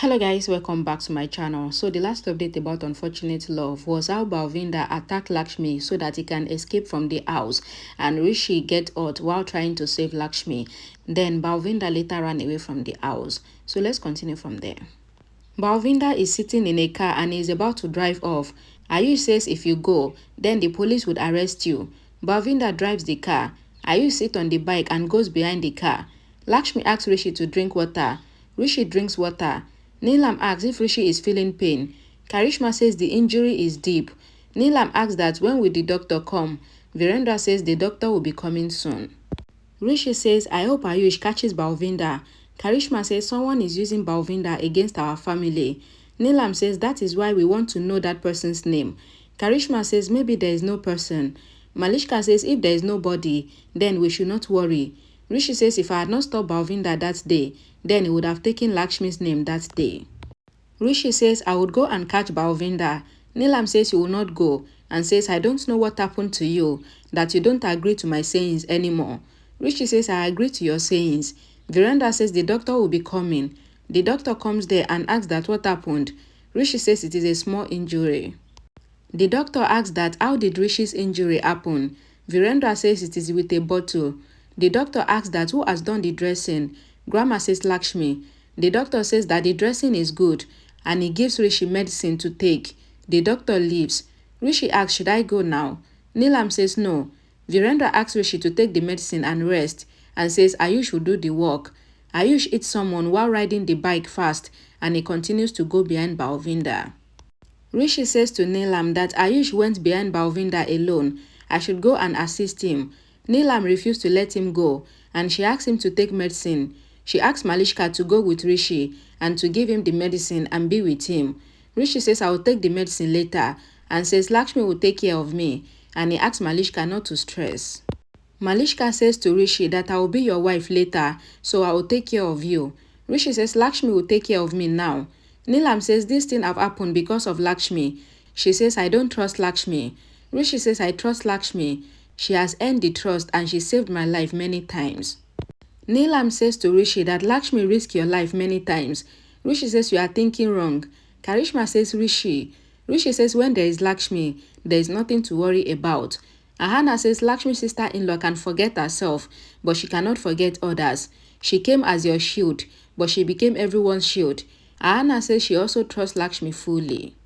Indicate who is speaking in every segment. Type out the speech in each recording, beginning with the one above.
Speaker 1: Hello guys, welcome back to my channel. So the last update about unfortunate love was how Balwinder attacked Lakshmi so that he can escape from the house and Rishi get out while trying to save Lakshmi. Then Balwinder later ran away from the house. So let's continue from there. Balwinder is sitting in a car and is about to drive off. Ayush says if you go, then the police would arrest you. Balwinder drives the car. Ayush sits on the bike and goes behind the car. Lakshmi asks Rishi to drink water. Rishi drinks water. Neelam asks if Rishi is feeling pain. Karishma says the injury is deep. Neelam asks that when will the doctor come. Virendra says the doctor will be coming soon. Rishi says, I hope Ayush catches Balwinder. Karishma says someone is using Balwinder against our family. Neelam says that is why we want to know that person's name. Karishma says maybe there is no person. Malishka says if there is nobody, then we should not worry. Rishi says if I had not stopped Balwinder that day, then he would have taken Lakshmi's name that day. Rishi says I would go and catch Balwinder. Neelam says he will not go and says I don't know what happened to you, that you don't agree to my sayings anymore. Rishi says I agree to your sayings. Virendra says the doctor will be coming. The doctor comes there and asks that what happened. Rishi says it is a small injury. The doctor asks that how did Rishi's injury happen. Virendra says it is with a bottle. The doctor asks that who has done the dressing. Grandma says Lakshmi. The doctor says that the dressing is good and he gives Rishi medicine to take. The doctor leaves. Rishi asks should I go now. Neelam says no. Virendra asks Rishi to take the medicine and rest and says Ayush will do the work. Ayush hits someone while riding the bike fast and he continues to go behind Balwinder. Rishi says to Neelam that Ayush went behind Balwinder alone. I should go and assist him. Neelam refused to let him go and she asks him to take medicine. She asks Malishka to go with Rishi and to give him the medicine and be with him. Rishi says I will take the medicine later and says Lakshmi will take care of me and he asks Malishka not to stress. Malishka says to Rishi that I will be your wife later, so I will take care of you. Rishi says Lakshmi will take care of me now. Neelam says this thing have happened because of Lakshmi. She says I don't trust Lakshmi. Rishi says I trust Lakshmi. She has earned the trust and she saved my life many times. Neelam says to Rishi that Lakshmi risked your life many times. Rishi says you are thinking wrong. Karishma says Rishi. Rishi says when there is Lakshmi, there is nothing to worry about. Ahana says Lakshmi's sister-in-law can forget herself, but she cannot forget others. She came as your shield, but she became everyone's shield. Ahana says she also trusts Lakshmi fully.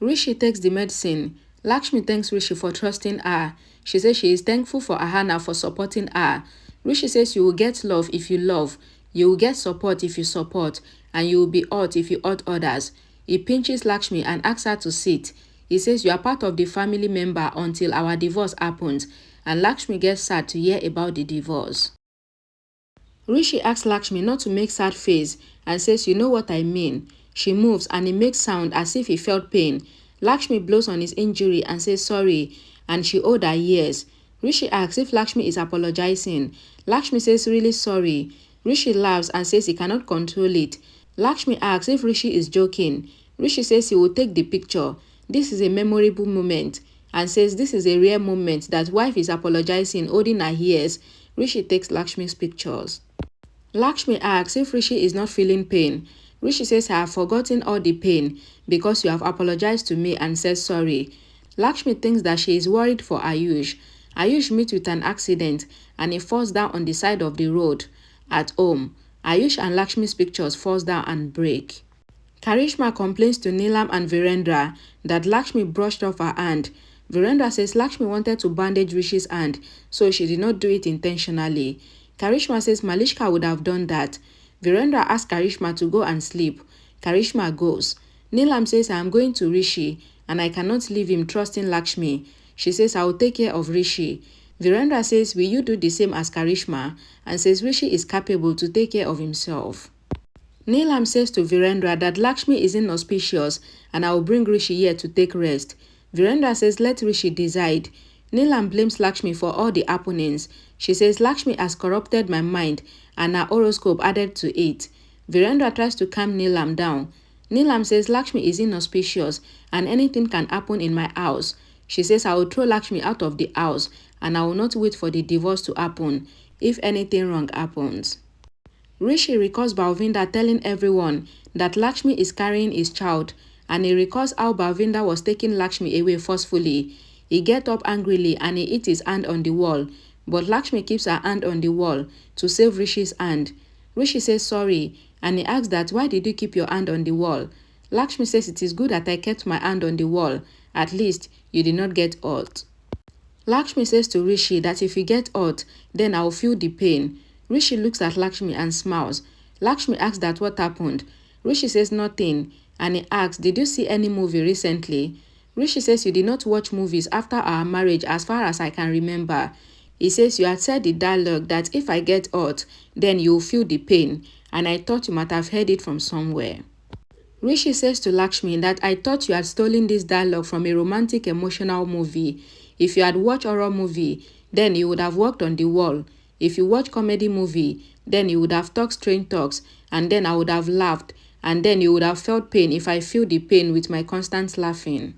Speaker 1: Rishi takes the medicine. Lakshmi thanks Rishi for trusting her. She says she is thankful for Ahana for supporting her. Rishi says you will get love if you love, you will get support if you support, and you will be hurt if you hurt others. He pinches Lakshmi and asks her to sit. He says you are part of the family member until our divorce happens, and Lakshmi gets sad to hear about the divorce. Rishi asks Lakshmi not to make sad face and says you know what I mean. She moves and he makes sound as if he felt pain. Lakshmi blows on his injury and says sorry, and she owed her ears. Rishi asks if Lakshmi is apologizing. Lakshmi says really sorry. Rishi laughs and says he cannot control it. Lakshmi asks if Rishi is joking. Rishi says he will take the picture. This is a memorable moment and says this is a rare moment that wife is apologizing, holding her ears. Rishi takes Lakshmi's pictures. Lakshmi asks if Rishi is not feeling pain. Rishi says I have forgotten all the pain because you have apologized to me and said sorry. Lakshmi thinks that she is worried for Ayush. Ayush meets with an accident and he falls down on the side of the road at home. Ayush and Lakshmi's pictures falls down and break. Karishma complains to Neelam and Virendra that Lakshmi brushed off her hand. Virendra says Lakshmi wanted to bandage Rishi's hand, so she did not do it intentionally. Karishma says Malishka would have done that. Virendra asks Karishma to go and sleep. Karishma goes. Neelam says I am going to Rishi and I cannot leave him trusting Lakshmi. She says I will take care of Rishi. Virendra says will you do the same as Karishma and says Rishi is capable to take care of himself. Neelam says to Virendra that Lakshmi is inauspicious and I will bring Rishi here to take rest. Virendra says let Rishi decide. Neelam blames Lakshmi for all the happenings. She says Lakshmi has corrupted my mind and her horoscope added to it. Virendra tries to calm Neelam down. Neelam says Lakshmi is inauspicious and anything can happen in my house. She says I will throw Lakshmi out of the house and I will not wait for the divorce to happen if anything wrong happens. Rishi recalls Balwinder telling everyone that Lakshmi is carrying his child, and he recalls how Balwinder was taking Lakshmi away forcefully. He gets up angrily and he hits his hand on the wall, but Lakshmi keeps her hand on the wall to save Rishi's hand. Rishi says sorry, and he asks that why did you keep your hand on the wall? Lakshmi says it is good that I kept my hand on the wall. At least you did not get hurt. Lakshmi says to Rishi that if you get hurt, then I will feel the pain. Rishi looks at Lakshmi and smiles. Lakshmi asks that what happened. Rishi says nothing, and he asks, did you see any movie recently? Rishi says you did not watch movies after our marriage as far as I can remember. He says you had said the dialogue that if I get hurt, then you will feel the pain, and I thought you might have heard it from somewhere. Rishi says to Lakshmi that I thought you had stolen this dialogue from a romantic emotional movie. If you had watched horror movie, then you would have walked on the wall. If you watch comedy movie, then you would have talked strange talks, and then I would have laughed, and then you would have felt pain if I feel the pain with my constant laughing.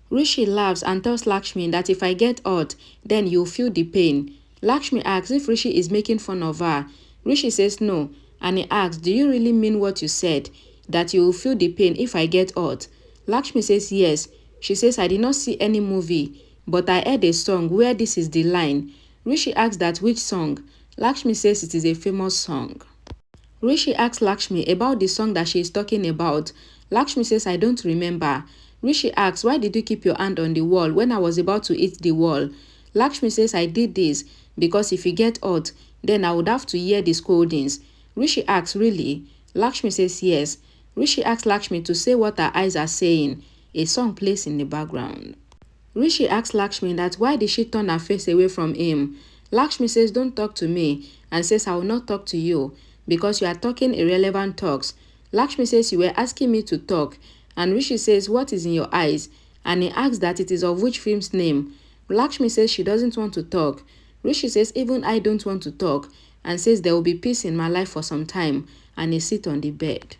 Speaker 1: Rishi laughs and tells Lakshmi that if I get hurt, then you'll feel the pain. Lakshmi asks if Rishi is making fun of her. Rishi says no, and he asks, do you really mean what you said, that you will feel the pain if I get hurt? Lakshmi says yes. She says I did not see any movie, but I heard a song where this is the line. Rishi asks that which song? Lakshmi says it is a famous song. Rishi asks Lakshmi about the song that she is talking about. Lakshmi says I don't remember. Rishi asks, why did you keep your hand on the wall when I was about to hit the wall? Lakshmi says I did this because if you get hurt, then I would have to hear the scoldings. Rishi asks, really? Lakshmi says yes. Rishi asks Lakshmi to say what her eyes are saying. A song plays in the background. Rishi asks Lakshmi that why did she turn her face away from him? Lakshmi says don't talk to me, and says I will not talk to you because you are talking irrelevant talks. Lakshmi says you were asking me to talk, and Rishi says what is in your eyes, and he asks that it is of which film's name. Lakshmi says she doesn't want to talk. Rishi says even I don't want to talk, and says there will be peace in my life for some time, and he sits on the bed.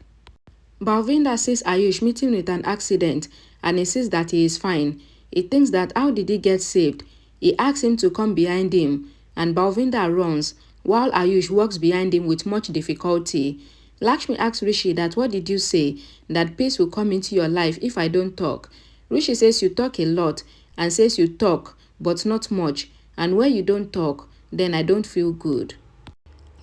Speaker 1: Balwinder sees Ayush meeting with an accident, and he says that he is fine. He thinks that how did he get saved? He asks him to come behind him, and Balwinder runs, while Ayush walks behind him with much difficulty. Lakshmi asks Rishi that what did you say, that peace will come into your life if I don't talk? Rishi says you talk a lot, and says you talk, but not much, and when you don't talk, then I don't feel good.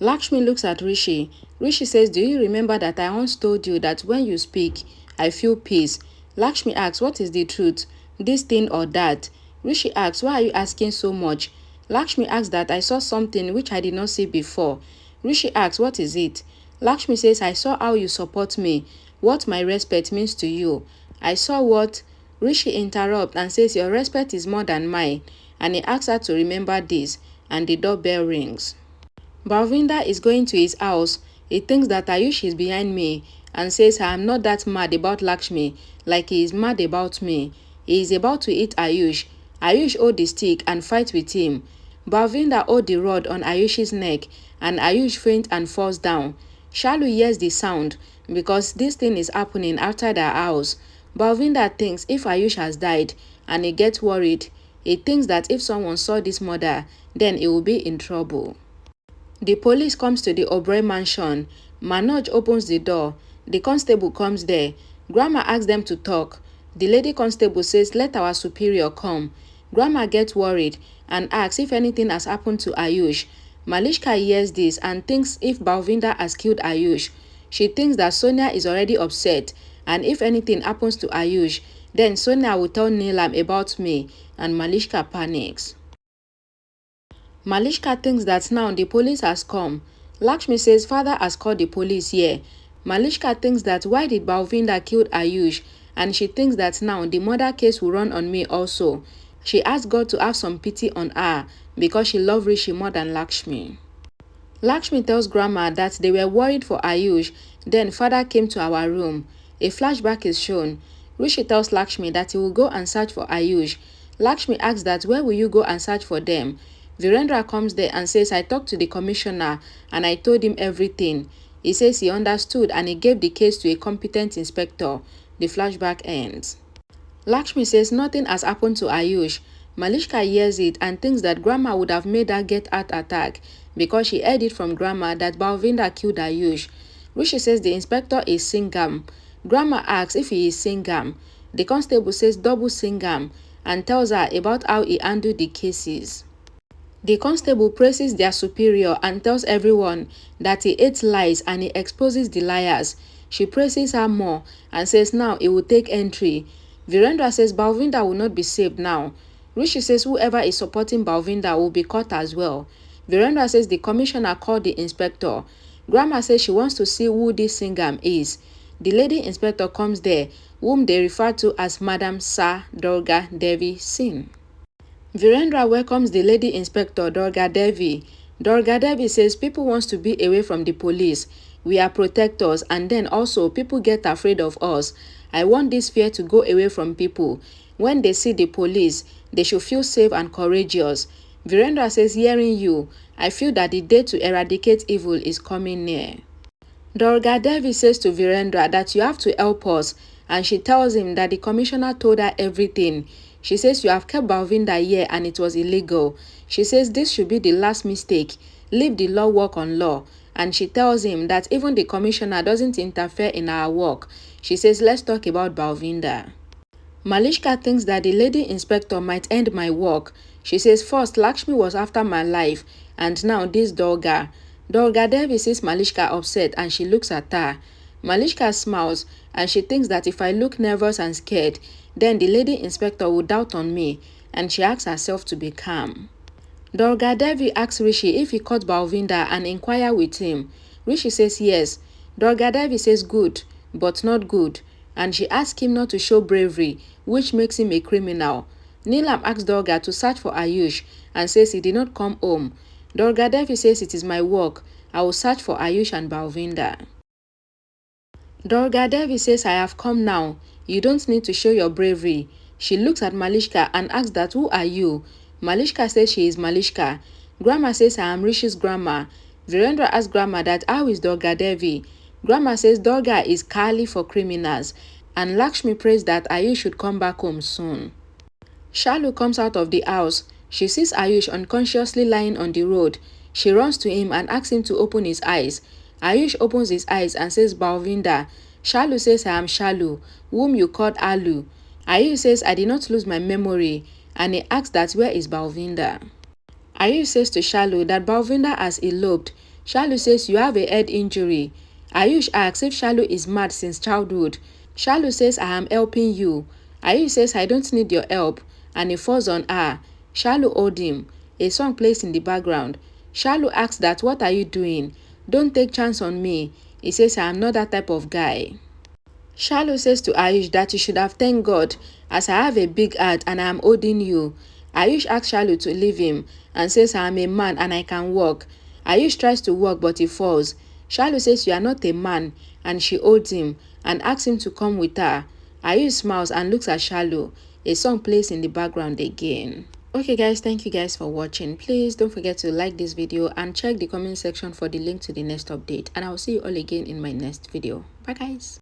Speaker 1: Lakshmi looks at Rishi. Rishi says, do you remember that I once told you that when you speak, I feel peace? Lakshmi asks, what is the truth, this thing or that? Rishi asks, why are you asking so much? Lakshmi asks that I saw something which I did not see before. Rishi asks, what is it? Lakshmi says, I saw how you support me, what my respect means to you. I saw what? Rishi interrupts and says, your respect is more than mine, and he asks her to remember this, and the doorbell rings. Balwinder is going to his house. He thinks that Ayush is behind me and says I am not that mad about Lakshmi like he is mad about me. He is about to hit Ayush. Ayush hold the stick and fight with him. Balwinder hold the rod on Ayush's neck and Ayush faints and falls down. Shalu hears the sound because this thing is happening outside our house. Balwinder thinks if Ayush has died and he gets worried. He thinks that if someone saw this murder, then he will be in trouble. The police comes to the Oberoi mansion. Manoj opens the door. The constable comes there. Grandma asks them to talk. The lady constable says, let our superior come. Grandma gets worried and asks if anything has happened to Ayush. Malishka hears this and thinks if Balwinder has killed Ayush. She thinks that Sonia is already upset, and if anything happens to Ayush, then Sonia will tell Neelam about me, and Malishka panics. Malishka thinks that now the police has come. Lakshmi says father has called the police here. Malishka thinks that why did Balwinder kill Ayush, and she thinks that now the murder case will run on me also. She asks God to have some pity on her because she loves Rishi more than Lakshmi. Lakshmi tells grandma that they were worried for Ayush. Then father came to our room. A flashback is shown. Rishi tells Lakshmi that he will go and search for Ayush. Lakshmi asks that where will you go and search for them? Virendra comes there and says I talked to the commissioner and I told him everything. He says he understood and he gave the case to a competent inspector. The flashback ends. Lakshmi says nothing has happened to Ayush. Malishka hears it and thinks that grandma would have made her get heart attack because she heard it from grandma that Balwinder killed Ayush. Rishi says the inspector is Singam. Grandma asks if he is Singam. The constable says double Singam and tells her about how he handled the cases. The constable praises their superior and tells everyone that he hates lies and he exposes the liars. She praises her more and says now he will take entry. Virendra says Balwinder will not be saved now. Rishi says whoever is supporting Balwinder will be caught as well. Virendra says the commissioner called the inspector. Grandma says she wants to see who this Singam is. The lady inspector comes there, whom they refer to as Madam Sir Durga Devi Singh. Virendra welcomes the lady inspector Durga Devi. Durga Devi says people want to be away from the police. We are protectors and then also people get afraid of us. I want this fear to go away from people. When they see the police, they should feel safe and courageous. Virendra says hearing you, I feel that the day to eradicate evil is coming near. Durga Devi says to Virendra that you have to help us and she tells him that the commissioner told her everything. She says you have kept Balwinder here and it was illegal. She says this should be the last mistake. Leave the law work on law. And she tells him that even the commissioner doesn't interfere in our work. She says let's talk about Balwinder. Malishka thinks that the lady inspector might end my work. She says first Lakshmi was after my life and now this Durga. Durga Devi sees Malishka upset and she looks at her. Malishka smiles and she thinks that if I look nervous and scared, then the lady inspector will doubt on me and she asks herself to be calm. Durga Devi asks Rishi if he caught Balwinder and inquire with him. Rishi says yes. Durga Devi says good, but not good, and she asks him not to show bravery, which makes him a criminal. Neelam asks Durga to search for Ayush and says he did not come home. Durga Devi says it is my work. I will search for Ayush and Balwinder. Durga Devi says I have come now. You don't need to show your bravery. She looks at Malishka and asks that who are you? Malishka says she is Malishka. Grandma says I am Rishi's grandma. Virendra asks Grandma that how is Durga Devi? Grandma says Durga is Kali for criminals. And Lakshmi prays that Ayush should come back home soon. Shalu comes out of the house. She sees Ayush unconsciously lying on the road. She runs to him and asks him to open his eyes. Ayush opens his eyes and says Balwinder. Shalu says I am Shalu, whom you called Alu. Ayush says I did not lose my memory and he asks that where is Balwinder. Ayush says to Shalu that Balwinder has eloped. Shalu says you have a head injury. Ayush asks if Shalu is mad since childhood. Shalu says I am helping you. Ayush says I don't need your help and he falls on her. Shalu owed him. A song plays in the background. Shalu asks that what are you doing? Don't take chance on me. He says I am not that type of guy. Shalu says to Ayush that you should have thanked God as I have a big heart and I am holding you. Ayush asks Shalu to leave him and says I am a man and I can walk. Ayush tries to walk but he falls. Shalu says you are not a man and she holds him and asks him to come with her. Ayush smiles and looks at Shalu. A song plays in the background again. Okay guys, thank you guys for watching. Please don't forget to like this video and check the comment section for the link to the next update. And I'll see you all again in my next video. Bye guys.